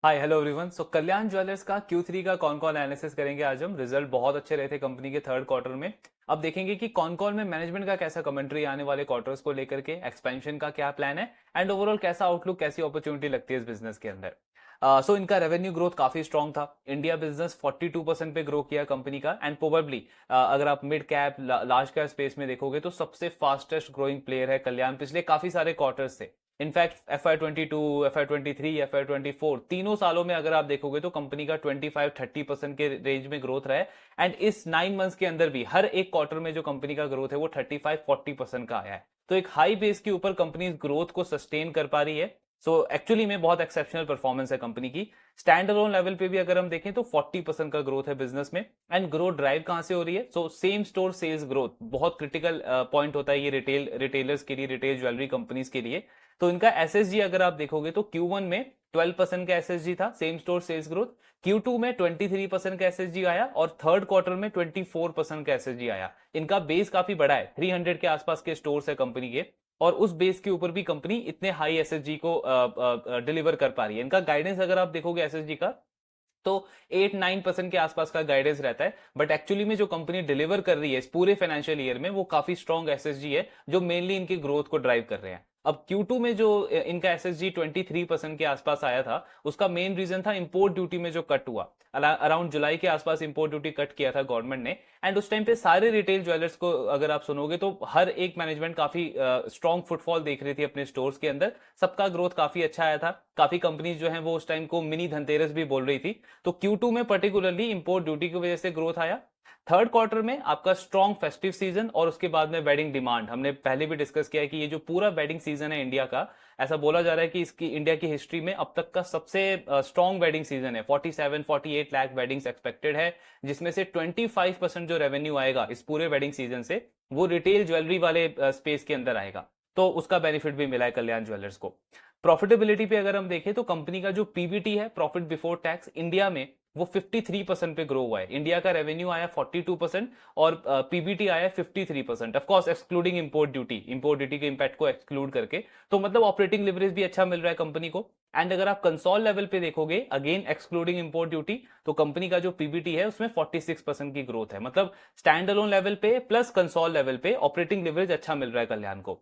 हाय hello everyone. So Kalyan jewellers का Q3 का कौन कौन एनालिसिस करेंगे आज हम। रिजल्ट बहुत अच्छे रहे थे कंपनी के थर्ड क्वार्टर में। अब देखेंगे कि कौन कौन में मैनेजमेंट का कैसा कमेंट्री आने वाले क्वार्टर्स को लेकर के, एक्सपेंशन का क्या प्लान है एंड ओवरऑल कैसा आउटलुक, कैसी अपॉर्चुनिटी लगती है इस बिजनेस के अंदर। सो इनका रेवेन्यू ग्रोथ काफी स्ट्रांग था। इंडिया बिजनेस 42% पे ग्रो किया कंपनी का एंड प्रोबेबली अगर आप mid cap large cap space में देखोगे तो सबसे फास्टेस्ट ग्रोइंग प्लेयर है कल्याण पिछले काफी सारे क्वार्टर्स से। इनफैक्ट FY22, FY23, FY24 तीनों सालों में अगर आप देखोगे तो कंपनी का 25-30% के रेंज में ग्रोथ रहा है। एंड इस 9 मंथ्स के अंदर भी हर एक क्वार्टर में जो कंपनी का ग्रोथ है वो 35-40% का आया है। तो एक हाई बेस के ऊपर कंपनी इस ग्रोथ को सस्टेन कर पा रही है। सो एक्चुअली में बहुत एक्सेप्शनल परफॉर्मेंस है कंपनी की। स्टैंड अलोन लेवल पे भी अगर हम देखें तो 40% का ग्रोथ है बिजनेस में। एंड ग्रोथ ड्राइव कहां से हो रही है? So same store sales growth बहुत क्रिटिकल पॉइंट होता है ये रिटेलर्स के लिए, रिटेल ज्वेलरी कंपनीज के लिए। तो इनका एसएसजी अगर आप देखोगे तो Q1 में 12% का एसएसजी था, same store sales growth. Q2 में 23% का एसएसजी आया और थर्ड क्वार्टर में 24% का एसएसजी आया। इनका बेस काफी बड़ा है, 300 के आसपास के स्टोर्स है कंपनी के। और उस बेस के ऊपर भी कंपनी इतने हाई एसएसजी को डिलीवर कर पा रही है। इनका गाइडेंस अगर आप देखोगे एसएसजी का तो 8-9% के आसपास का गाइडेंस रहता है। बट एक्चुअली में जो कंपनी डिलीवर कर रही है इस पूरे फाइनेंशियल ईयर में वो काफी स्ट्रॉन्ग एसएसजी है जो मेनली इनकी ग्रोथ को ड्राइव कर रहे हैं। अब Q2 में जो इनका एसएसजी 23% के आसपास आया था उसका मेन रीजन था इंपोर्ट ड्यूटी में जो कट हुआ। अराउंड जुलाई के आसपास इंपोर्ट ड्यूटी कट किया था गवर्नमेंट ने। एंड उस टाइम पे सारे रिटेल ज्वेलर्स को अगर आप सुनोगे तो हर एक मैनेजमेंट काफी स्ट्रॉन्ग फुटफॉल देख रही थी अपने स्टोर्स के अंदर। सबका ग्रोथ काफी अच्छा आया था। काफी कंपनीज जो है वो उस टाइम को मिनी धनतेरस भी बोल रही थी। तो Q2 में पर्टिकुलरली इंपोर्ट ड्यूटी की वजह से ग्रोथ आया। थर्ड क्वार्टर में आपका स्ट्रॉन्ग फेस्टिव सीजन और उसके बाद में वेडिंग डिमांड। हमने पहले भी डिस्कस किया है कि ये जो पूरा वेडिंग सीजन है इंडिया का, ऐसा बोला जा रहा है कि इसकी इंडिया की हिस्ट्री में अब तक का सबसे स्ट्रॉन्ग वेडिंग सीजन है। 47-48 लाख वेडिंग्स एक्सपेक्टेड है, जिसमें से 25% जो रेवेन्यू आएगा इस पूरे वेडिंग सीजन से वो रिटेल ज्वेलरी वाले स्पेस के अंदर आएगा। तो उसका बेनिफिट भी मिला है कल्याण ज्वेलर्स को। प्रॉफिटेबिलिटी पे अगर हम देखें तो कंपनी का जो पीबीटी है, प्रॉफिट बिफोर टैक्स, इंडिया में वो 53% पे ग्रो हुआ है। इंडिया का रेवेन्यू आया 42% और पीबीटी आया 53%, of course excluding import duty के इंपैक्ट को एक्सक्लूड करके। तो मतलब ऑपरेटिंग लिवरेज भी अच्छा मिल रहा है कंपनी को। एंड अगर आप कंसोल लेवल पे देखोगे, अगेन एक्सक्लूडिंग इंपोर्ट ड्यूटी, तो कंपनी का जो पीबीटी है उसमें 46% की ग्रोथ है। मतलब स्टैंड अलोन लेवल पे प्लस कंसोल लेवल पे ऑपरेटिंग लिवरेज अच्छा मिल रहा है कल्याण को।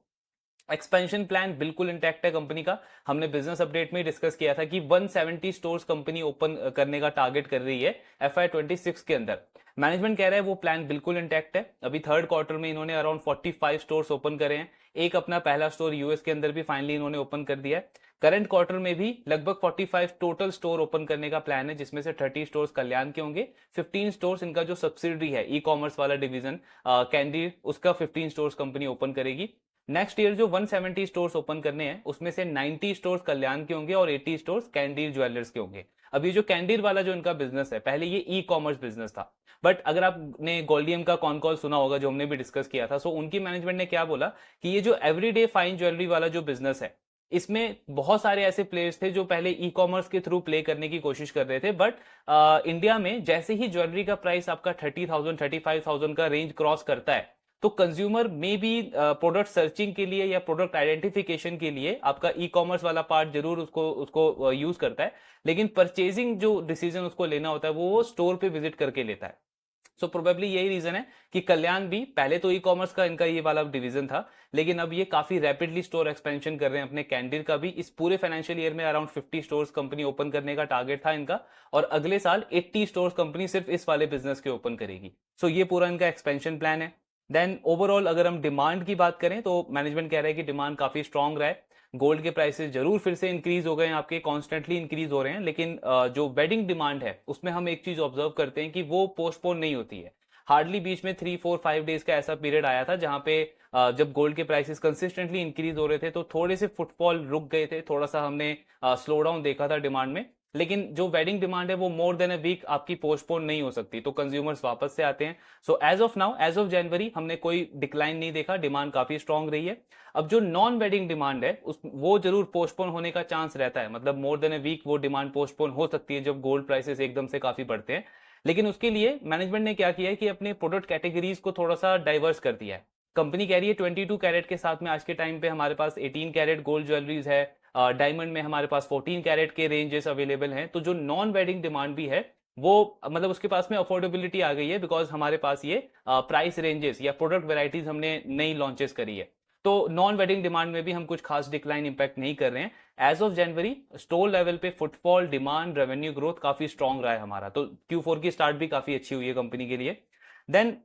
एक्सपेंशन प्लान बिल्कुल इंटैक्ट है कंपनी का। हमने बिजनेस अपडेट में डिस्कस किया था कि 170 स्टोर्स कंपनी ओपन करने का टारगेट कर रही है FY26 के अंदर। मैनेजमेंट कह रहा है वो प्लान बिल्कुल इंटैक्ट है। अभी थर्ड क्वार्टर में इन्होंने अराउंड 45 स्टोर्स ओपन करे हैं। एक अपना पहला स्टोर यूएस के अंदर भी फाइनली इन्होंने ओपन कर दिया है। करंट क्वार्टर में भी लगभग 45 टोटल स्टोर ओपन करने का प्लान है, जिसमें से 30 स्टोर्स कल्याण के होंगे। 15 स्टोर्स इनका जो सब्सिडरी है ई कॉमर्स वाला डिवीजन कैंडी, उसका 15 स्टोर्स कंपनी ओपन करेगी। नेक्स्ट ईयर जो 170 स्टोर्स ओपन करने हैं उसमें से 90 स्टोर्स कल्याण के होंगे और 80 स्टोर्स कैंडीर ज्वेलर्स के होंगे। अब ये जो कैंडीर वाला जो इनका बिजनेस है, पहले ये ई कॉमर्स बिजनेस था। बट अगर आपने गोल्डियम का कॉन कॉल सुना होगा जो हमने भी डिस्कस किया था, सो उनकी मैनेजमेंट ने क्या बोला कि ये जो एवरीडे फाइन ज्वेलरी वाला जो बिजनेस है इसमें बहुत सारे ऐसे प्लेयर्स थे जो पहले ई कॉमर्स के थ्रू प्ले करने की कोशिश कर रहे थे। बट इंडिया में जैसे ही ज्वेलरी का प्राइस आपका 30,000-35,000 का रेंज क्रॉस करता है तो कंज्यूमर में भी प्रोडक्ट सर्चिंग के लिए या प्रोडक्ट आइडेंटिफिकेशन के लिए आपका ई कॉमर्स वाला पार्ट जरूर उसको उसको यूज करता है। लेकिन परचेजिंग जो डिसीजन उसको लेना होता है वो स्टोर पे विजिट करके लेता है। सो प्रोबेबली यही रीजन है कि कल्याण भी पहले तो ई कॉमर्स का इनका ये वाला डिवीजन था, लेकिन अब ये काफी रैपिडली स्टोर एक्सपेंशन कर रहे हैं अपने कैंडीर का भी। इस पूरे फाइनेंशियल ईयर में अराउंड 50 स्टोर्स कंपनी ओपन करने का टारगेट था इनका, और अगले साल 80 स्टोर्स कंपनी सिर्फ इस वाले बिजनेस के ओपन करेगी। सो ये पूरा इनका एक्सपेंशन प्लान है। देन ओवरऑल अगर हम डिमांड की बात करें तो मैनेजमेंट कह रहा है कि डिमांड काफी स्ट्रांग रहा है। गोल्ड के प्राइसेस जरूर फिर से इंक्रीज हो गए हैं, आपके कॉन्स्टेंटली इंक्रीज हो रहे हैं, लेकिन जो वेडिंग डिमांड है उसमें हम एक चीज ऑब्जर्व करते हैं कि वो पोस्टपोन नहीं होती है। हार्डली बीच में 3-4-5 डेज का ऐसा पीरियड आया था जहां पे जब गोल्ड के प्राइसेस कंसिस्टेंटली इंक्रीज हो रहे थे तो थोड़े से फुटफॉल रुक गए थे, थोड़ा सा हमने स्लो डाउन देखा था डिमांड में। लेकिन जो वेडिंग डिमांड है वो मोर देन अ वीक आपकी पोस्टपोन नहीं हो सकती, तो कंज्यूमर्स वापस से आते हैं। So as of now, as of January, हमने कोई डिक्लाइन नहीं देखा, डिमांड काफी स्ट्रांग रही है। अब जो नॉन वेडिंग डिमांड है वो जरूर पोस्टपोन होने का चांस रहता है, मतलब मोर देन अ वीक वो डिमांड पोस्टपोन हो सकती है जब गोल्ड प्राइसेस एकदम से काफी बढ़ते हैं। लेकिन उसके लिए मैनेजमेंट ने क्या किया है कि अपने प्रोडक्ट कैटेगरीज को थोड़ा सा डाइवर्स कर दिया है। कंपनी कह रही है 22 कैरेट के साथ में आज के टाइम पे हमारे पास 18 कैरेट गोल्ड ज्वेलरीज है, डायमंड में हमारे पास 14 कैरेट के रेंजेस अवेलेबल हैं, तो जो नॉन वेडिंग डिमांड भी है वो मतलब उसके पास में अफोर्डेबिलिटी आ गई है, बिकॉज हमारे पास ये प्राइस रेंजेस या प्रोडक्ट वेराइटीज हमने नई लॉन्चेस करी है। तो नॉन वेडिंग डिमांड में भी हम कुछ खास डिक्लाइन इंपैक्ट नहीं कर रहे हैं। As of January store level पे फुटफॉल, डिमांड, रेवेन्यू ग्रोथ काफी स्ट्रांग रहा है हमारा, तो Q4 की स्टार्ट भी काफी अच्छी हुई है कंपनी के लिए। देन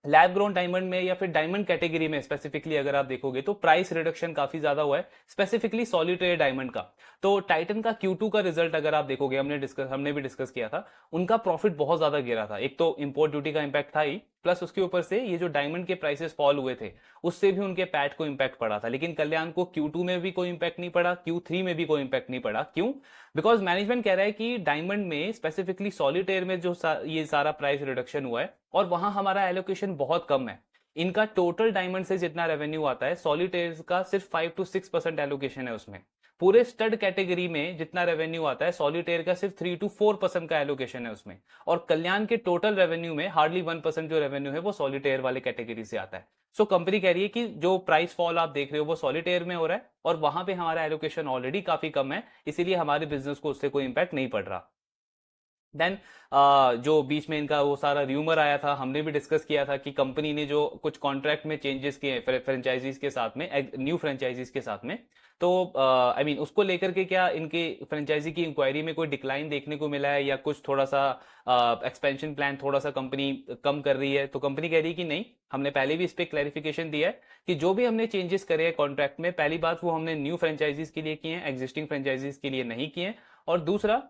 लैब ग्रोन डायमंड में या फिर डायमंड कैटेगरी में स्पेसिफिकली अगर आप देखोगे तो प्राइस रिडक्शन काफी ज्यादा हुआ है, स्पेसिफिकली सॉलिटेयर डायमंड का। तो टाइटन का Q2 का रिजल्ट अगर आप देखोगे, हमने भी डिस्कस किया था, उनका प्रॉफिट बहुत ज्यादा गिरा था। एक तो इंपोर्ट ड्यूटी का इंपैक्ट था ही, प्लस उसके ऊपर से ये जो डायमंड के प्राइसेस फॉल हुए थे उससे भी उनके पैट को इंपैक्ट पड़ा था। लेकिन कल्याण को Q2 में भी कोई इंपैक्ट नहीं पड़ा, Q3 में भी कोई इंपैक्ट नहीं पड़ा। क्यों? बिकॉज मैनेजमेंट कह रहा है कि डायमंड में स्पेसिफिकली सॉलिटेयर में जो ये सारा प्राइस रिडक्शन हुआ है और वहां हमारा एलोकेशन बहुत कम है। इनका टोटल डायमंड से जितना रेवेन्यू आता है, सॉलिटेयर्स का सिर्फ 5 to 6% एलोकेशन है उसमें। पूरे स्टड कैटेगरी में जितना रेवेन्यू आता है, सॉलिटेयर का सिर्फ 3 to 4% का एलोकेशन है उसमें। और कल्याण के टोटल रेवेन्यू में हार्डली 1% जो रेवेन्यू है वो सॉलिटेयर वाले कैटेगरी से आता है। सो कंपनी कह रही है कि जो प्राइस फॉल आप देख रहे हो वो सॉलिटेयर में हो रहा है और वहां पे हमारा एलोकेशन ऑलरेडी काफी कम है, इसीलिए हमारे बिजनेस को उससे कोई इंपैक्ट नहीं पड़ रहा। देन जो बीच में इनका वो सारा र्यूमर आया था, हमने भी डिस्कस किया था कि कंपनी ने जो कुछ कॉन्ट्रैक्ट में चेंजेस किए फ्रेंचाइजीज के साथ में, न्यू फ्रेंचाइजीज के साथ में, तो आई मीन उसको लेकर के क्या इनके फ्रेंचाइजी की इंक्वायरी में कोई डिक्लाइन देखने को मिला है या कुछ थोड़ा सा एक्सपेंशन प्लान थोड़ा सा कंपनी कम कर रही है? तो कंपनी कह रही है कि नहीं, हमने पहले भी इस पर क्लैरिफिकेशन दिया है कि जो भी हमने चेंजेस करे हैं कॉन्ट्रैक्ट में, पहली बात वो हमने न्यू फ्रेंचाइजीज के लिए किए हैं, एग्जिस्टिंग फ्रेंचाइजीज के लिए नहीं किए। और दूसरा,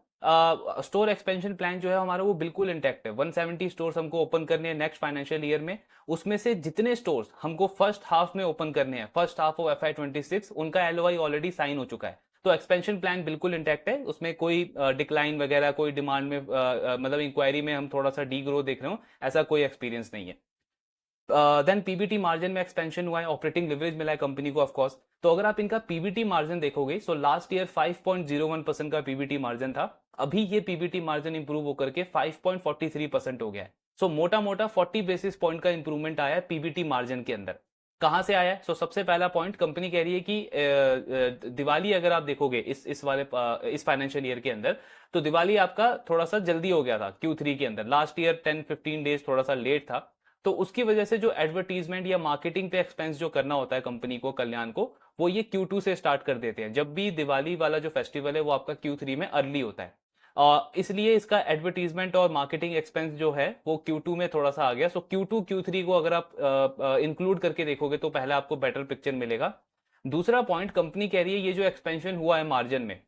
स्टोर एक्सपेंशन प्लान जो है हमारा वो बिल्कुल इंटैक्ट है। 170 स्टोर्स हमको ओपन करने हैं नेक्स्ट फाइनेंशियल ईयर में। उसमें से जितने स्टोर्स हमको फर्स्ट हाफ में ओपन करने हैं, फर्स्ट हाफ ऑफ FY26, उनका LOI ऑलरेडी साइन हो चुका है। तो एक्सपेंशन प्लान बिल्कुल इंटैक्ट है, उसमें कोई डिक्लाइन वगैरह, कोई डिमांड में मतलब इंक्वायरी में हम थोड़ा सा डी ग्रो देख रहे हो, ऐसा कोई एक्सपीरियंस नहीं है। देन पीबीटी मार्जिन में एक्सपेंशन हुआ है, ऑपरेटिंग लिवरेज मिला है कंपनी को ऑफकोर्स। तो अगर आप इनका पीबीटी मार्जिन देखोगे, सो लास्ट ईयर 5.01% का पीबीटी मार्जिन था, अभी ये पीबीटी मार्जिन इंप्रूव होकर के 5.43% हो गया है। सो मोटा मोटा 40 बेसिस पॉइंट का इंप्रूवमेंट आया है पीबीटी मार्जिन के अंदर। कहां से आया है? सो सबसे पहला पॉइंट, कंपनी कह रही है कि दिवाली अगर आप देखोगे इस फाइनेंशियल ईयर के अंदर, तो दिवाली आपका थोड़ा सा जल्दी हो गया था Q3 के अंदर। लास्ट ईयर 10-15 डेज थोड़ा सा लेट था, तो उसकी वजह से जो एडवर्टीजमेंट या मार्केटिंग पे एक्सपेंस जो करना होता है कंपनी को, कल्याण को, वो ये Q2 से स्टार्ट कर देते हैं। जब भी दिवाली वाला जो फेस्टिवल है वो आपका Q3 में अर्ली होता है, इसलिए इसका एडवर्टीजमेंट और मार्केटिंग एक्सपेंस जो है वो Q2 में थोड़ा सा आ गया। सो Q2 Q3 को अगर आप इंक्लूड करके देखोगे तो पहले आपको बेटर पिक्चर मिलेगा। दूसरा पॉइंट, कंपनी कह रही है ये जो एक्सपेंशन हुआ है मार्जिन में,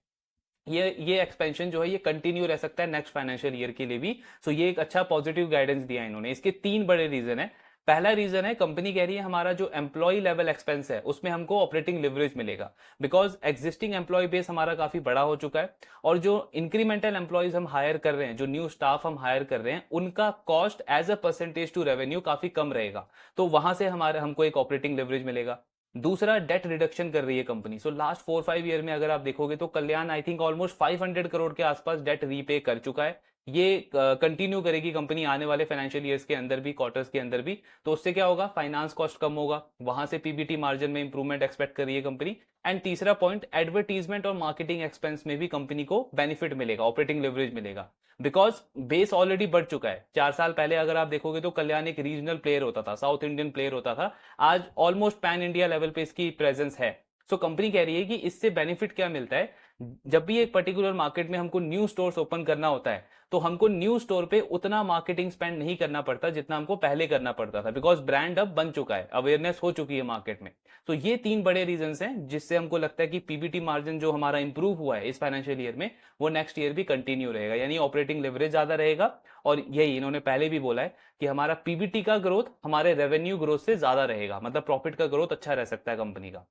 ये एक्सपेंशन जो है ये कंटिन्यू रह सकता है नेक्स्ट फाइनेंशियल ईयर के लिए भी। सो ये एक अच्छा पॉजिटिव गाइडेंस दिया इन्होंने। इसके 3 बड़े रीजन है। पहला रीजन है, कंपनी कह रही है हमारा जो एम्प्लॉय लेवल एक्सपेंस है उसमें हमको ऑपरेटिंग लिवरेज मिलेगा, बिकॉज एग्जिस्टिंग एम्प्लॉय बेस हमारा काफी बड़ा हो चुका है और जो इंक्रीमेंटल एम्प्लॉयज हम हायर कर रहे हैं, जो न्यू स्टाफ हम हायर कर रहे हैं, उनका cost as a percentage to revenue काफी कम रहेगा। तो वहां से हमको एक ऑपरेटिंग लिवरेज मिलेगा। दूसरा, डेट रिडक्शन कर रही है कंपनी। सो लास्ट 4-5 ईयर में अगर आप देखोगे तो कल्याण आई थिंक ऑलमोस्ट 500 करोड़ के आसपास डेट रीपे कर चुका है। ये कंटिन्यू करेगी कंपनी आने वाले फाइनेंशियल ईयर्स के अंदर भी, क्वार्टर्स के अंदर भी। तो उससे क्या होगा? फाइनेंस कॉस्ट कम होगा, वहां से पीबीटी मार्जिन में इंप्रूवमेंट एक्सपेक्ट कर रही है कंपनी। एंड तीसरा पॉइंट, एडवर्टीजमेंट और मार्केटिंग एक्सपेंस में भी कंपनी को बेनिफिट मिलेगा, ऑपरेटिंग लिवरेज मिलेगा, बिकॉज बेस ऑलरेडी बढ़ चुका है। 4 साल पहले अगर आप देखोगे तो कल्याण एक रीजनल प्लेयर होता था, साउथ इंडियन प्लेयर होता था, आज ऑलमोस्ट पैन इंडिया लेवल पे इसकी प्रेजेंस है। सो कंपनी कह रही है कि इससे बेनिफिट क्या मिलता है, जब भी एक पर्टिकुलर मार्केट में हमको न्यू स्टोर्स ओपन करना होता है तो हमको न्यू स्टोर पे उतना मार्केटिंग स्पेंड नहीं करना पड़ता जितना हमको पहले करना पड़ता था, बिकॉज ब्रांड अब बन चुका है, अवेयरनेस हो चुकी है मार्केट में। तो ये 3 बड़े रीजन हैं जिससे हमको लगता है कि पीबीटी मार्जिन जो हमारा इंप्रूव हुआ है इस फाइनेंशियल ईयर में, वो नेक्स्ट ईयर भी कंटिन्यू रहेगा, यानी ऑपरेटिंग लिवरेज ज्यादा रहेगा। और यही इन्होंने पहले भी बोला है कि हमारा पीबीटी का ग्रोथ हमारे रेवेन्यू ग्रोथ से ज्यादा रहेगा, मतलब प्रॉफिट का ग्रोथ अच्छा रह सकता है कंपनी का।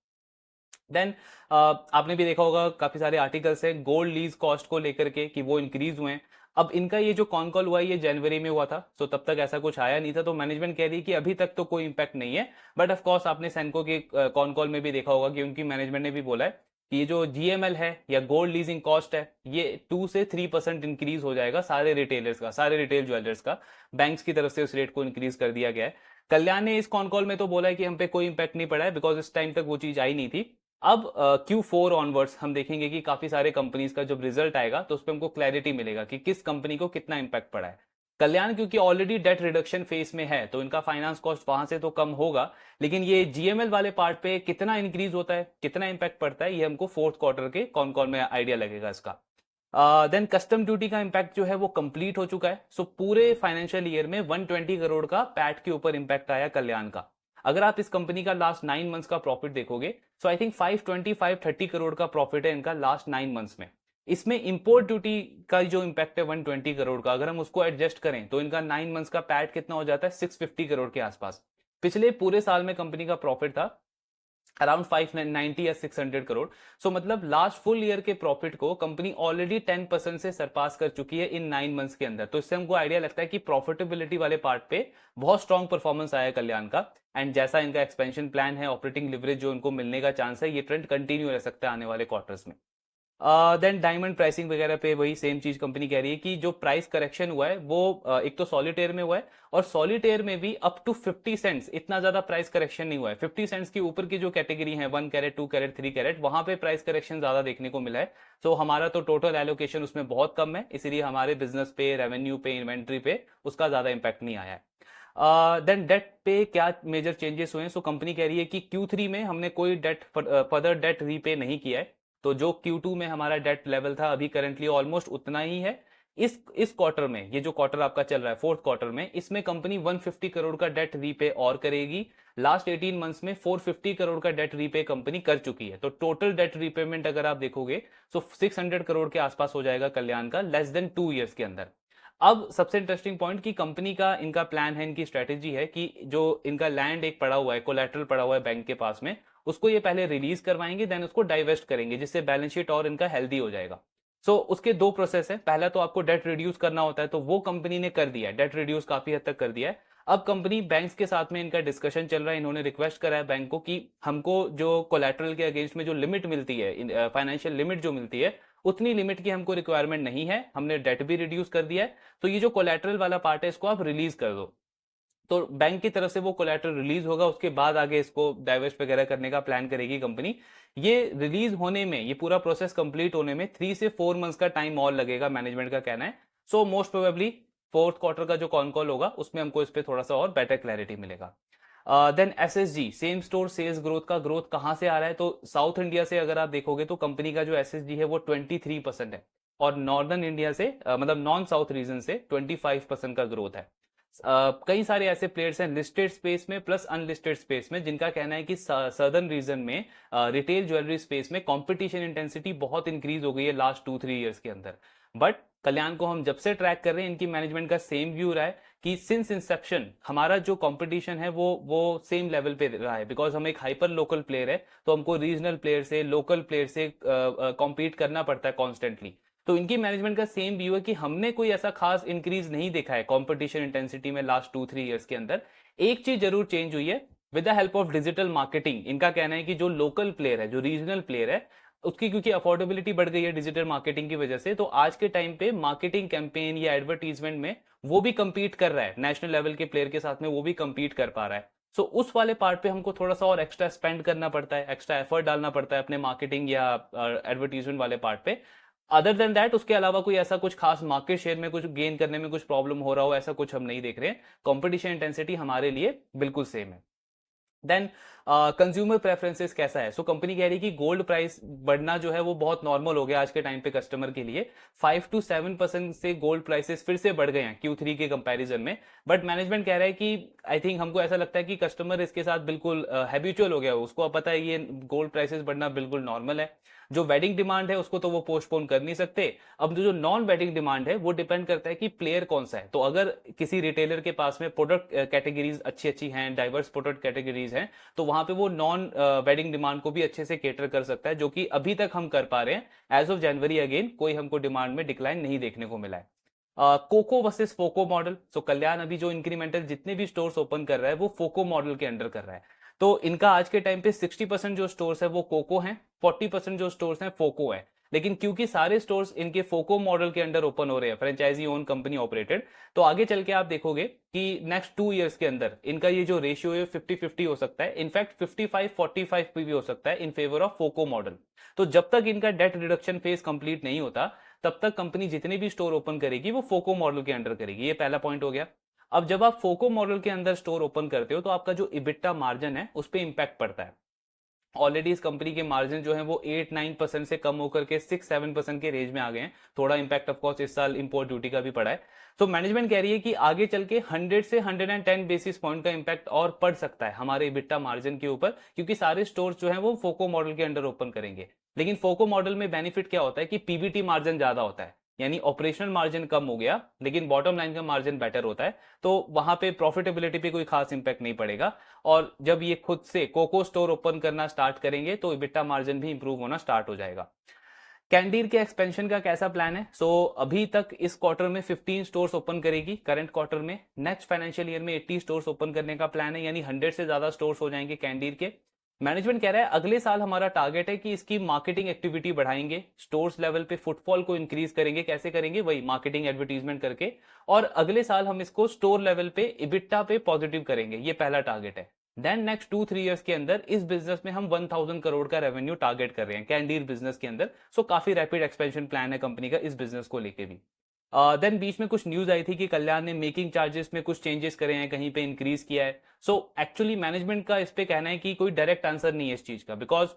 देन आपने भी देखा होगा काफी सारे आर्टिकल्स हैं गोल्ड लीज कॉस्ट को लेकर के कि वो इंक्रीज हुए हैं। अब इनका ये जो कॉन कॉल हुआ है ये जनवरी में हुआ था, सो तब तक ऐसा कुछ आया नहीं था, तो मैनेजमेंट कह रही है कि अभी तक तो कोई इंपैक्ट नहीं है। बट ऑफ कोर्स आपने सेंको के कॉन कॉल में भी देखा होगा कि उनकी मैनेजमेंट ने भी बोला है कि ये जो GML है या गोल्ड लीजिंग कॉस्ट है, ये 2 से 3% इंक्रीज हो जाएगा सारे रिटेलर्स का, सारे रिटेल ज्वेलर्स का। बैंक्स की तरफ से उस रेट को इंक्रीज कर दिया गया है। कल्याण ने इस कॉन कॉल में तो बोला है कि हम पे कोई इंपैक्ट नहीं पड़ा है, बिकॉज इस टाइम तक वो चीज आई नहीं थी। अब Q4 ऑनवर्ड्स हम देखेंगे कि काफी सारे कंपनीज का जब रिजल्ट आएगा तो उस पर हमको क्लैरिटी मिलेगा कि किस कंपनी को कितना इंपैक्ट पड़ा है। कल्याण क्योंकि ऑलरेडी डेट रिडक्शन फेज में है तो इनका फाइनेंस कॉस्ट वहां से तो कम होगा, लेकिन ये जीएमएल वाले पार्ट पे कितना इंक्रीज होता है, कितना इंपैक्ट पड़ता है, ये हमको फोर्थ क्वार्टर के कौन कौन में आइडिया लगेगा इसका। देन कस्टम ड्यूटी का इंपैक्ट जो है वो कंप्लीट हो चुका है। सो पूरे फाइनेंशियल ईयर में 120 करोड़ का पैट के ऊपर इंपैक्ट आया कल्याण का। अगर आप इस कंपनी का लास्ट 9 मंथ्स का प्रॉफिट देखोगे, सो आई थिंक 525-30 करोड़ का प्रॉफिट है इनका लास्ट 9 मंथ्स में। इसमें इंपोर्ट ड्यूटी का जो इंपैक्ट है 120 करोड़ का, अगर हम उसको एडजस्ट करें तो इनका 9 मंथ्स का पैट कितना हो जाता है, 650 करोड़ के आसपास। पिछले पूरे साल में कंपनी का प्रॉफिट था अराउंड 590 या 600 करोड़। सो मतलब लास्ट फुल ईयर के प्रॉफिट को कंपनी ऑलरेडी 10% से सरपास कर चुकी है इन 9 मंथ्स के अंदर। तो इससे हमको आइडिया लगता है कि प्रॉफिटेबिलिटी वाले पार्ट पे बहुत स्ट्रॉन्ग परफॉर्मेंस आया कल्याण का। एंड जैसा इनका एक्सपेंशन प्लान है, ऑपरेटिंग लिवरेज जो इनको मिलने का चांस है, ये ट्रेंड कंटिन्यू रह सकता है आने वाले क्वार्टर्स में। देन डायमंड प्राइसिंग वगैरह पे वही सेम चीज कंपनी कह रही है कि जो प्राइस करेक्शन हुआ है वो एक तो सॉलिटेयर में हुआ है, और सॉलिटेयर में भी अप टू 50 सेंट्स, इतना ज्यादा प्राइस करेक्शन नहीं हुआ है। 50 सेंट्स की ऊपर की जो कैटेगरी है 1 कैरेट 2 कैरेट 3 कैरेट, वहां पे प्राइस करेक्शन ज्यादा देखने को मिला है। सो हमारा तो टोटल एलोकेशन उसमें बहुत कम है, इसीलिए हमारे बिजनेस पे, रेवेन्यू पे, इन्वेंट्री पे उसका ज्यादा इंपैक्ट नहीं आया है। देन डेट पे क्या मेजर चेंजेस हुए हैं? सो कंपनी कह रही है कि Q3 में हमने कोई डेट फर्दर डेट रीपे नहीं किया है। तो जो Q2 में हमारा डेट लेवल था अभी करंटली ऑलमोस्ट उतना ही है। इस क्वार्टर में, ये जो क्वार्टर आपका चल रहा है फोर्थ क्वार्टर में, इसमें कंपनी 150 करोड़ का डेट रीपे और करेगी। लास्ट 18 मंथ्स में 450 करोड़ का डेट रीपे कंपनी कर चुकी है। तो टोटल डेट रीपेमेंट अगर आप देखोगे तो 600 करोड़ के आसपास हो जाएगा कल्याण का लेस देन 2 ईयर्स के अंदर। अब सबसे इंटरेस्टिंग पॉइंट कि कंपनी का इनका प्लान है, इनकी स्ट्रेटेजी है कि जो इनका लैंड एक पड़ा हुआ है, कोलैटरल पड़ा हुआ है बैंक के पास में, उसको ये पहले रिलीज करवाएंगे, देन उसको डाइवेस्ट करेंगे, जिससे बैलेंस शीट और इनका हेल्दी हो जाएगा। सो उसके दो प्रोसेस है। पहला तो आपको डेट रिड्यूस करना होता है, तो वो कंपनी ने कर दिया है, डेट रिड्यूस काफी हद तक कर दिया है। अब कंपनी बैंक्स के साथ में इनका डिस्कशन चल रहा है। इन्होंने रिक्वेस्ट करा है बैंक को कि हमको जो कोलैटरल के अगेंस्ट में जो लिमिट मिलती है, फाइनेंशियल लिमिट जो मिलती है, उतनी लिमिट की हमको रिक्वायरमेंट नहीं है, हमने डेट भी रिड्यूस कर दिया है। तो ये जो कोलैटरल वाला पार्ट है इसको आप रिलीज कर दो। तो बैंक की तरफ से वो कोलैटरल रिलीज होगा, उसके बाद आगे इसको डाइवेस्ट वगैरह करने का प्लान करेगी कंपनी। ये रिलीज होने में, ये पूरा प्रोसेस कंप्लीट होने में 3 से 4 मंथ्स का टाइम और लगेगा, मैनेजमेंट का कहना है। So most probably fourth quarter का जो कॉन कॉल होगा उसमें हमको इस पर थोड़ा सा और बेटर क्लैरिटी मिलेगा। Then SSG, same store sales growth का ग्रोथ कहां से आ रहा है? तो साउथ इंडिया से अगर आप देखोगे तो कंपनी का जो एसएसजी है वो 23% है, और नॉर्दर्न इंडिया से मतलब नॉन साउथ रीजन से 25% का ग्रोथ है। कई सारे ऐसे प्लेयर्स हैं लिस्टेड स्पेस में प्लस अनलिस्टेड स्पेस में, जिनका कहना है कि सदर्न रीजन में रिटेल ज्वेलरी स्पेस में कंपटीशन इंटेंसिटी बहुत इंक्रीज हो गई है लास्ट 2-3 ईयर्स के अंदर। बट कल्याण को हम जब से ट्रैक कर रहे हैं, इनकी मैनेजमेंट का सेम व्यू रहा है कि सिंस इंसेप्शन हमारा जो कंपटीशन है वो सेम लेवल पे रहा है, बिकॉज हम एक हाइपर लोकल प्लेयर है, तो हमको रीजनल प्लेयर से, लोकल प्लेयर से कॉम्पीट करना पड़ता है कॉन्स्टेंटली। तो इनकी मैनेजमेंट का सेम व्यू है कि हमने कोई ऐसा खास इंक्रीज नहीं देखा है कंपटीशन इंटेंसिटी में लास्ट 2-3 ईयर्स के अंदर। एक चीज जरूर चेंज हुई है, with the help of digital marketing. इनका कहना है कि जो लोकल प्लेयर है, जो रीजनल प्लेयर है, उसकी क्योंकि अफोर्डेबिलिटी बढ़ गई है डिजिटल मार्केटिंग की वजह से, तो आज के टाइम पे मार्केटिंग कैंपेन या एडवर्टीजमेंट में वो भी कंपीट कर रहा है, नेशनल लेवल के प्लेयर के साथ में वो भी कंपीट कर पा रहा है। सो उस वाले पार्ट पे हमको थोड़ा सा और एक्स्ट्रा स्पेंड करना पड़ता है, एक्स्ट्रा एफर्ट डालना पड़ता है अपने मार्केटिंग या एडवर्टीजमेंट वाले पार्ट पे। अदर देन दैट, उसके अलावा कोई ऐसा कुछ खास मार्केट शेयर में कुछ गेन करने में कुछ प्रॉब्लम हो रहा हो, ऐसा कुछ हम नहीं देख रहे हैं। कंपटीशन इंटेंसिटी हमारे लिए बिल्कुल सेम है। देन कंज्यूमर प्रेफरेंसेस कैसा है? सो कंपनी कह रही है कि गोल्ड प्राइस बढ़ना जो है वो बहुत नॉर्मल हो गया आज के टाइम पे कस्टमर के लिए। 5-7% से गोल्ड प्राइसेस फिर से बढ़ गए हैं Q3 के कंपैरिजन में। बट मैनेजमेंट कह रहा है कि आई थिंक, हमको ऐसा लगता है कि कस्टमर इसके साथ बिल्कुल हैबिचुअल हो गया हो, उसको अब पता है ये गोल्ड प्राइसेस बढ़ना बिल्कुल नॉर्मल है। जो वेडिंग डिमांड है उसको तो वो पोस्टपोन कर नहीं सकते। अब जो नॉन वेडिंग डिमांड है वो डिपेंड करता है कि प्लेयर कौन सा है। तो अगर किसी रिटेलर के पास में प्रोडक्ट कैटेगरीज अच्छी अच्छी हैं, डाइवर्स प्रोडक्ट कैटेगरीज हैं, तो वहां पे वो नॉन वेडिंग डिमांड को भी अच्छे से केटर कर सकता है, जो कि अभी तक हम कर पा रहे हैं। एज ऑफ जनवरी अगेन कोई हमको डिमांड में डिक्लाइन नहीं देखने को मिला है। Cocoa versus फोको model. सो कल्याण अभी जो इंक्रीमेंटल जितने भी स्टोर्स ओपन कर रहा है वो फोको मॉडल के अंडर कर रहा है। तो इनका आज के टाइम पे 60% जो स्टोर्स है वो कोको हैं, 40% जो स्टोर्स हैं फोको है। लेकिन क्योंकि सारे स्टोर्स इनके फोको मॉडल के अंडर ओपन हो रहे हैं, फ्रेंचाइजी ओन कंपनी ऑपरेटेड, तो आगे चल के आप देखोगे कि नेक्स्ट 2 इयर्स के अंदर इनका ये जो रेशियो है 50-50 हो सकता है, इनफैक्ट 55-45 भी हो सकता है इन फेवर ऑफ फोको मॉडल। तो जब तक इनका डेट रिडक्शन फेज कंप्लीट नहीं होता, तब तक कंपनी जितने भी स्टोर ओपन करेगी वो फोको मॉडल के अंडर करेगी। ये पहला पॉइंट हो गया। अब जब आप फोको मॉडल के अंदर स्टोर ओपन करते हो तो आपका जो इबिट्टा मार्जिन है उस पर इंपैक्ट पड़ता है। ऑलरेडी इस कंपनी के मार्जिन जो है वो 8-9% से कम होकर के 6-7% के रेंज में आ गए हैं। थोड़ा इंपैक्ट ऑफ कोर्स इस साल इंपोर्ट ड्यूटी का भी पड़ा है। तो मैनेजमेंट कह रही है कि आगे चल के 100 से 110 बेसिस पॉइंट का इंपैक्ट और पड़ सकता है हमारे इबिट्टा मार्जिन के ऊपर, क्योंकि सारे स्टोर्स जो हैं वो फोको मॉडल के अंडर ओपन करेंगे। लेकिन फोको मॉडल में बेनिफिट क्या होता है कि पीबीटी मार्जिन ज्यादा होता है, यानी ऑपरेशनल मार्जिन कम हो गया लेकिन बॉटम लाइन का मार्जिन बेटर होता है, तो वहां पे प्रॉफिटेबिलिटी पे कोई खास इंपैक्ट नहीं पड़ेगा। और जब ये खुद से कोको स्टोर ओपन करना स्टार्ट करेंगे तो इबिट्टा मार्जिन भी इंप्रूव होना स्टार्ट हो जाएगा। कैंडीर के एक्सपेंशन का कैसा प्लान है? अभी तक इस क्वार्टर में 15 स्टोर्स ओपन करेगी करंट क्वार्टर में। नेक्स्ट फाइनेंशियल ईयर में 80 स्टोर्स ओपन करने का प्लान है, यानी 100 से ज्यादा स्टोर्स हो जाएंगे कैंडीर के। मैनेजमेंट कह रहा है अगले साल हमारा टारगेट है कि इसकी मार्केटिंग एक्टिविटी बढ़ाएंगे, स्टोर्स लेवल पे फुटफॉल को इंक्रीज करेंगे। कैसे करेंगे? वही मार्केटिंग एडवर्टीजमेंट करके। और अगले साल हम इसको स्टोर लेवल पे इबिट्टा पे पॉजिटिव करेंगे, ये पहला टारगेट है। देन नेक्स्ट 2-3 इयर्स के अंदर इस बिजनेस में हम 1000 करोड़ का रेवेन्यू टारगेट कर रहे हैं कैंडीर बिजनेस के अंदर। काफी रैपिड एक्सपेंशन प्लान है कंपनी का इस बिजनेस को लेके भी। देन बीच में कुछ न्यूज आई थी कि कल्याण ने मेकिंग चार्जेस में कुछ चेंजेस करे हैं, कहीं पे इंक्रीज किया है। एक्चुअली मैनेजमेंट का इस पे कहना है कि कोई डायरेक्ट आंसर नहीं है इस चीज का, बिकॉज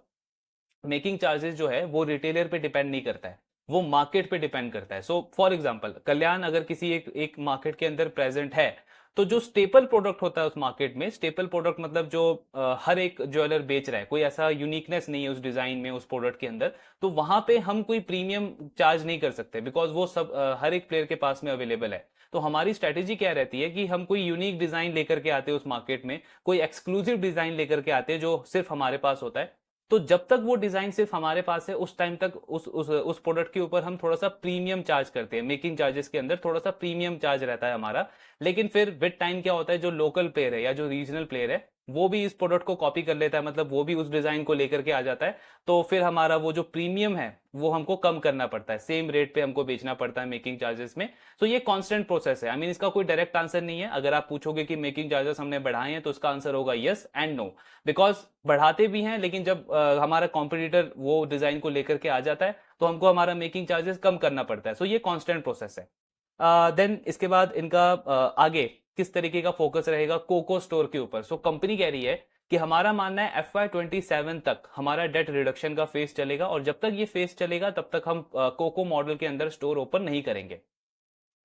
मेकिंग चार्जेस जो है वो रिटेलर पे डिपेंड नहीं करता है, वो मार्केट पे डिपेंड करता है। फॉर एग्जांपल कल्याण अगर किसी एक मार्केट के अंदर प्रेजेंट है, तो जो स्टेपल प्रोडक्ट होता है उस मार्केट में, स्टेपल प्रोडक्ट मतलब जो हर एक ज्वेलर बेच रहा है, कोई ऐसा यूनिकनेस नहीं है उस डिजाइन में उस प्रोडक्ट के अंदर, तो वहां पे हम कोई प्रीमियम चार्ज नहीं कर सकते, बिकॉज वो सब हर एक प्लेयर के पास में अवेलेबल है। तो हमारी स्ट्रेटेजी क्या रहती है कि हम कोई यूनिक डिजाइन लेकर के आते हैं उस मार्केट में, कोई एक्सक्लूसिव डिजाइन लेकर के आते हैं जो सिर्फ हमारे पास होता है। तो जब तक वो डिजाइन सिर्फ हमारे पास है उस टाइम तक उस प्रोडक्ट के ऊपर हम थोड़ा सा प्रीमियम चार्ज करते हैं, मेकिंग चार्जेस के अंदर थोड़ा सा प्रीमियम चार्ज रहता है हमारा। लेकिन फिर विद टाइम क्या होता है, जो लोकल प्लेयर है या जो रीजनल प्लेयर है वो भी इस प्रोडक्ट को कॉपी कर लेता है, मतलब वो भी उस डिजाइन को लेकर के आ जाता है। तो फिर हमारा वो जो प्रीमियम है वो हमको कम करना पड़ता है, सेम रेट पे हमको बेचना पड़ता है मेकिंग चार्जेस में। तो ये कांस्टेंट प्रोसेस है। आई मीन इसका कोई डायरेक्ट आंसर नहीं है। अगर आप पूछोगे कि मेकिंग चार्जेस हमने बढ़ाए हैं तो इसका आंसर होगा यस एंड नो, बिकॉज बढ़ाते भी हैं, लेकिन जब हमारा कॉम्पिटिटर वो डिजाइन को लेकर के आ जाता है तो हमको हमारा मेकिंग चार्जेस कम करना पड़ता है। ये कांस्टेंट प्रोसेस है। देन इसके बाद इनका आगे किस तरीके का फोकस रहेगा कोको स्टोर के ऊपर। कंपनी कह रही है कि हमारा मानना है FY27 तक हमारा डेट रिडक्शन का फेज चलेगा, और जब तक ये फेज चलेगा तब तक हम कोको मॉडल के अंदर स्टोर ओपन नहीं करेंगे।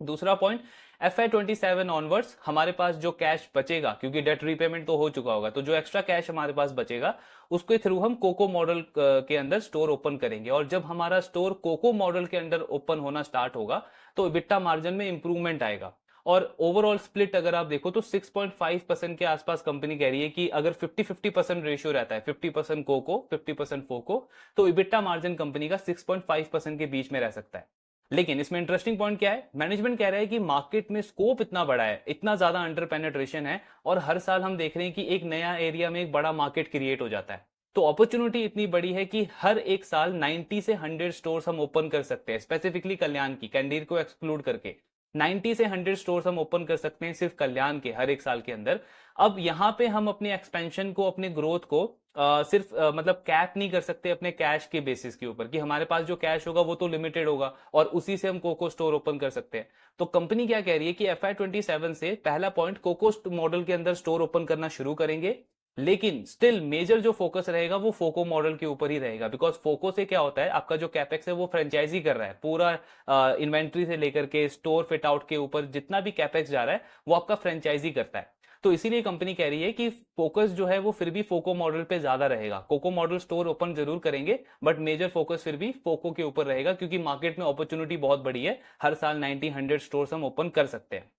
दूसरा पॉइंट, FY27 ऑनवर्ड्स हमारे पास जो कैश बचेगा, क्योंकि डेट रीपेमेंट तो हो चुका होगा, तो जो एक्स्ट्रा कैश हमारे पास बचेगा उसके थ्रू हम कोको मॉडल के अंदर स्टोर ओपन करेंगे। और जब हमारा स्टोर कोको मॉडल के अंदर ओपन होना स्टार्ट होगा तो इबिट्टा मार्जिन में इंप्रूवमेंट आएगा। और ओवरऑल स्प्लिट अगर आप देखो तो 6.5% के आसपास कंपनी कह रही है कि अगर 50-50% रेशियो रहता है, 50% कोको 50% फोको, तो इबिट्टा मार्जिन कंपनी का 6.5% के बीच में रह सकता है। लेकिन इसमें इंटरेस्टिंग पॉइंट क्या है, मैनेजमेंट कह रहा है कि मार्केट में स्कोप इतना बड़ा है, इतना ज्यादा अंडर पेनेट्रेशन है, और हर साल हम देख रहे हैं कि एक नया एरिया में एक बड़ा मार्केट क्रिएट हो जाता है। तो अपॉर्चुनिटी इतनी बड़ी है कि हर एक साल 90 से 100 स्टोर्स हम ओपन कर सकते हैं, स्पेसिफिकली कल्याण की, कैंडीर को एक्सक्लूड करके 90 से 100 स्टोर्स हम ओपन कर सकते हैं सिर्फ कल्याण के हर एक साल के अंदर। अब यहाँ पे हम अपने एक्सपेंशन को, अपने ग्रोथ को सिर्फ मतलब कैप नहीं कर सकते अपने कैश के बेसिस के ऊपर, कि हमारे पास जो कैश होगा वो तो लिमिटेड होगा और उसी से हम कोको स्टोर ओपन कर सकते हैं। तो कंपनी क्या कह रही है कि FY27 से पहला पॉइंट कोको मॉडल के अंदर स्टोर ओपन करना शुरू करेंगे, लेकिन स्टिल मेजर जो फोकस रहेगा वो फोको मॉडल के ऊपर ही रहेगा। बिकॉज फोको से क्या होता है, आपका जो कैपेक्स है वो फ्रेंचाइजी कर रहा है, पूरा इन्वेंट्री से लेकर के स्टोर फिट आउट के ऊपर जितना भी कैपेक्स जा रहा है वो आपका फ्रेंचाइजी करता है। तो इसीलिए कंपनी कह रही है कि फोकस जो है वो फिर भी फोको मॉडल पे ज्यादा रहेगा। कोको मॉडल स्टोर ओपन जरूर करेंगे बट मेजर फोकस फिर भी फोको के ऊपर रहेगा, क्योंकि मार्केट में अपॉर्चुनिटी बहुत बड़ी है, हर साल 90-100 स्टोर्स हम ओपन कर सकते हैं।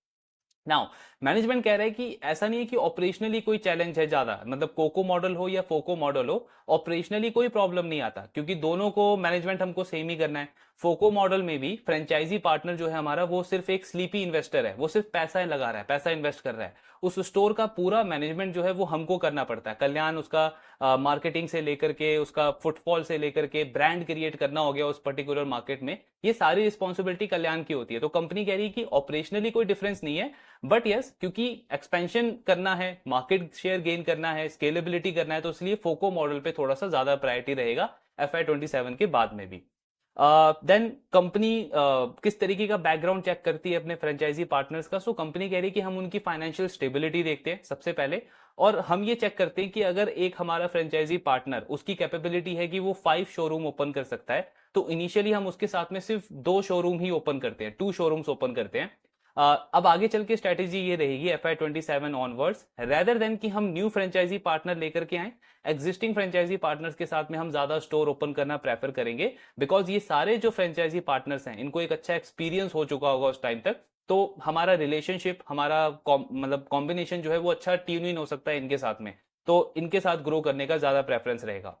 नाउ मैनेजमेंट कह रहा है कि ऐसा नहीं है कि ऑपरेशनली कोई चैलेंज है ज्यादा, मतलब कोको मॉडल हो या फोको मॉडल हो, ऑपरेशनली कोई प्रॉब्लम नहीं आता, क्योंकि दोनों को मैनेजमेंट हमको सेम ही करना है। फोको मॉडल में भी फ्रेंचाइजी पार्टनर जो है हमारा, वो सिर्फ एक स्लीपी इन्वेस्टर है, वो सिर्फ पैसा लगा रहा है, पैसा इन्वेस्ट कर रहा है। उस स्टोर का पूरा मैनेजमेंट जो है वो हमको करना पड़ता है। कल्याण उसका मार्केटिंग से लेकर के, उसका फुटफॉल से लेकर के, ब्रांड क्रिएट करना हो गया उस पर्टिकुलर मार्केट में, ये सारी रिस्पॉन्सिबिलिटी कल्याण की होती है। तो कंपनी कह रही है कि ऑपरेशनली कोई डिफरेंस नहीं है, बट यस, क्योंकि एक्सपेंशन करना है, मार्केट शेयर गेन करना है, स्केलेबिलिटी करना है, तो इसलिए फोको मॉडल पे थोड़ा सा ज्यादा प्रायोरिटी रहेगा FY27 के बाद में भी। देन कंपनी किस तरीके का बैकग्राउंड चेक करती है अपने फ्रेंचाइजी पार्टनर्स का। सो कंपनी कह रही है कि हम उनकी फाइनेंशियल स्टेबिलिटी देखते हैं सबसे पहले, और हम ये चेक करते हैं कि अगर एक हमारा फ्रेंचाइजी पार्टनर, उसकी कैपेबिलिटी है कि वो 5 शोरूम ओपन कर सकता है, तो इनिशियली हम उसके साथ में सिर्फ 2 शोरूम ही ओपन करते हैं, 2 शोरूम्स ओपन करते हैं। अब आगे चल के स्ट्रेटेजी ये रहेगी FY27 ऑनवर्ड्स, रेदर देन कि हम न्यू फ्रेंचाइजी पार्टनर लेकर के आए, एग्जिस्टिंग फ्रेंचाइजी पार्टनर्स के साथ में हम ज्यादा स्टोर ओपन करना प्रेफर करेंगे, बिकॉज ये सारे जो फ्रेंचाइजी पार्टनर्स हैं इनको एक अच्छा एक्सपीरियंस हो चुका होगा उस टाइम तक, तो हमारा रिलेशनशिप, हमारा मतलब कॉम्बिनेशन जो है वो अच्छा ट्यून इन हो सकता है इनके साथ में, तो इनके साथ ग्रो करने का ज्यादा प्रेफरेंस रहेगा।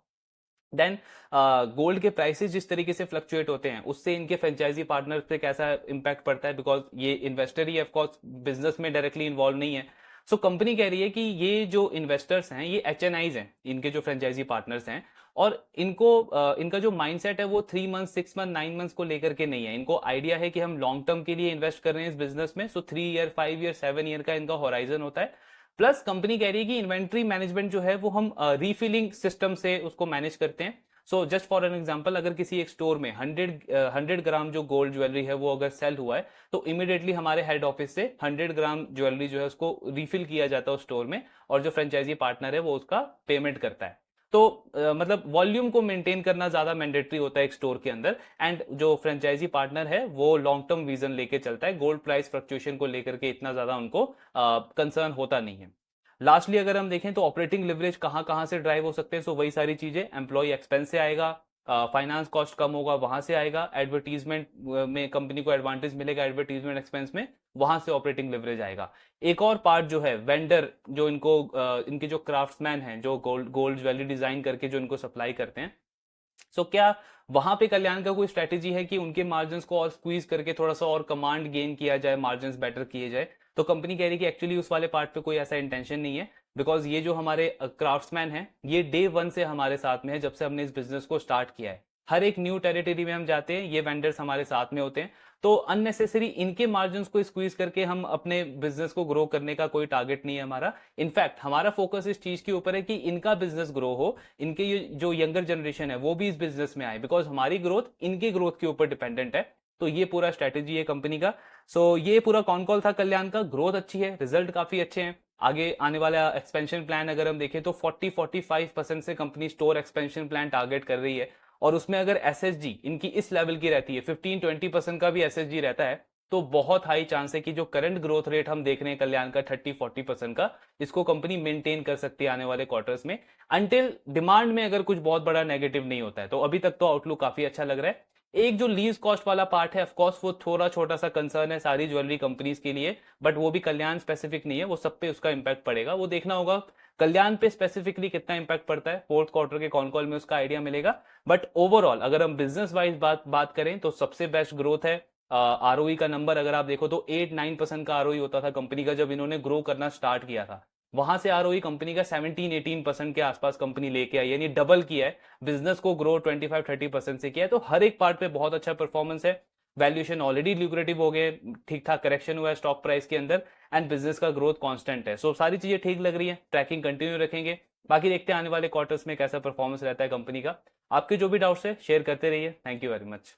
देन गोल्ड के प्राइसेस जिस तरीके से फ्लक्चुएट होते हैं, उससे इनके फ्रेंचाइजी पार्टनर पे कैसा इंपैक्ट पड़ता है, बिकॉज ये investor he of course business में डायरेक्टली इन्वॉल्व नहीं है। सो कंपनी कह रही है कि ये जो इन्वेस्टर्स हैं ये HNIs हैं, इनके जो फ्रेंचाइजी पार्टनर्स हैं, और इनको इनका जो माइंडसेट है वो 3 मंथ, 6 मंथ, 9 मंथ्स को लेकर के नहीं है। इनको आइडिया है कि हम लॉन्ग टर्म के लिए इन्वेस्ट कर रहे हैं इस बिजनेस में। सो 3 ईयर, 5 ईयर, 7 ईयर का इनका होराइजन होता है। प्लस कंपनी कह रही है कि इन्वेंट्री मैनेजमेंट जो है वो हम रीफिलिंग सिस्टम से उसको मैनेज करते हैं। So just for an example, अगर किसी एक स्टोर में 100 ग्राम जो गोल्ड ज्वेलरी है वो अगर सेल हुआ है, तो इमीडिएटली हमारे हेड ऑफिस से 100 ग्राम ज्वेलरी जो है उसको रिफिल किया जाता है उस स्टोर में, और जो फ्रेंचाइजी पार्टनर है वो उसका पेमेंट करता है। तो मतलब वॉल्यूम को मेंटेन करना ज्यादा मैंडेटरी होता है एक स्टोर के अंदर, एंड जो फ्रेंचाइजी पार्टनर है वो लॉन्ग टर्म विजन लेके चलता है, गोल्ड प्राइस फ्लक्चुएशन को लेकर के इतना ज्यादा उनको कंसर्न होता नहीं है। लास्टली अगर हम देखें तो ऑपरेटिंग लिवरेज कहां कहां से ड्राइव हो सकते हैं, सो वही सारी चीजें, एम्प्लॉय एक्सपेंस से आएगा, फाइनेंस कॉस्ट कम होगा वहां से आएगा, एडवर्टीजमेंट में कंपनी को एडवांटेज मिलेगा एडवर्टीजमेंट एक्सपेंस में, वहां से ऑपरेटिंग लिवरेज आएगा। एक और पार्ट जो है वेंडर, जो इनको इनके जो क्राफ्ट्समैन हैं, जो गोल्ड ज्वेलरी डिजाइन करके जो इनको सप्लाई करते हैं, सो क्या वहां पे कल्याण का कोई स्ट्रेटेजी है कि उनके मार्जिन को और स्क्वीज करके थोड़ा सा और कमांड गेन किया जाए, मार्जिन बेटर किए जाए? तो कंपनी कह रही है कि एक्चुअली उस वाले पार्ट पे कोई ऐसा इंटेंशन नहीं है, बिकॉज ये जो हमारे क्राफ्ट्समैन हैं ये डे 1 से हमारे साथ में है, जब से हमने इस बिजनेस को स्टार्ट किया है। हर एक न्यू टेरिटरी में हम जाते हैं, ये वेंडर्स हमारे साथ में होते हैं, तो अननेसेसरी इनके मार्जिन को स्क्वीज करके हम अपने बिजनेस को ग्रो करने का कोई टारगेट नहीं है हमारा। इनफैक्ट हमारा फोकस इस चीज के ऊपर है कि इनका बिजनेस ग्रो हो, इनके ये जो यंगर जनरेशन है वो भी इस बिजनेस में आए, बिकॉज हमारी ग्रोथ इनके ग्रोथ के ऊपर डिपेंडेंट है। तो ये पूरा स्ट्रेटेजी है कंपनी का। सो ये पूरा कॉन कॉल था कल्याण का। ग्रोथ अच्छी है, रिजल्ट काफी अच्छे हैं। आगे आने वाला एक्सपेंशन प्लान अगर हम देखें तो 40-45% से company store expansion plan target कर रही है, और उसमें अगर SSG इनकी इस लेवल की रहती है, 15-20% का भी SSG रहता है, तो बहुत हाई चांस है कि जो करंट ग्रोथ रेट हम देख रहे हैं कल्याण का 30-40% का, इसको कंपनी मेंटेन कर सकती है आने वाले क्वार्टर्स में, अनटिल डिमांड में अगर कुछ बहुत बड़ा नेगेटिव नहीं होता है। तो अभी तक तो आउटलुक काफी अच्छा लग रहा है। एक जो लीज कॉस्ट वाला पार्ट है, ऑफकोर्स वो थोड़ा छोटा सा कंसर्न है सारी ज्वेलरी कंपनीज के लिए, बट वो भी कल्याण स्पेसिफिक नहीं है, वो सब पे उसका इंपैक्ट पड़ेगा, वो देखना होगा कल्याण पे स्पेसिफिकली कितना इंपैक्ट पड़ता है, फोर्थ क्वार्टर के कॉन कॉल में उसका आइडिया मिलेगा। बट ओवरऑल अगर हम बिजनेस वाइज बात करें तो सबसे बेस्ट ग्रोथ है। ROE का नंबर अगर आप देखो तो 8-9% का ROE होता था कंपनी का जब इन्होंने ग्रो करना स्टार्ट किया था, वहां से ROE कंपनी का 17-18% के आसपास कंपनी लेके आई, यानी डबल किया है, बिजनेस को ग्रो 25-30% से किया है। तो हर एक पार्ट पे बहुत अच्छा परफॉर्मेंस है। वैल्यूएशन ऑलरेडी ल्यूक्रेटिव हो गए, ठीक ठाक करेक्शन हुआ है स्टॉक प्राइस के अंदर, एंड बिजनेस का ग्रोथ कांस्टेंट है। सो सारी चीजें ठीक लग रही है, ट्रैकिंग कंटिन्यू रखेंगे। बाकी देखते हैं आने वाले क्वार्टर्स में कैसा परफॉर्मेंस रहता है कंपनी का। आपके जो भी डाउट्स है शेयर करते रहिए। Thank you very much.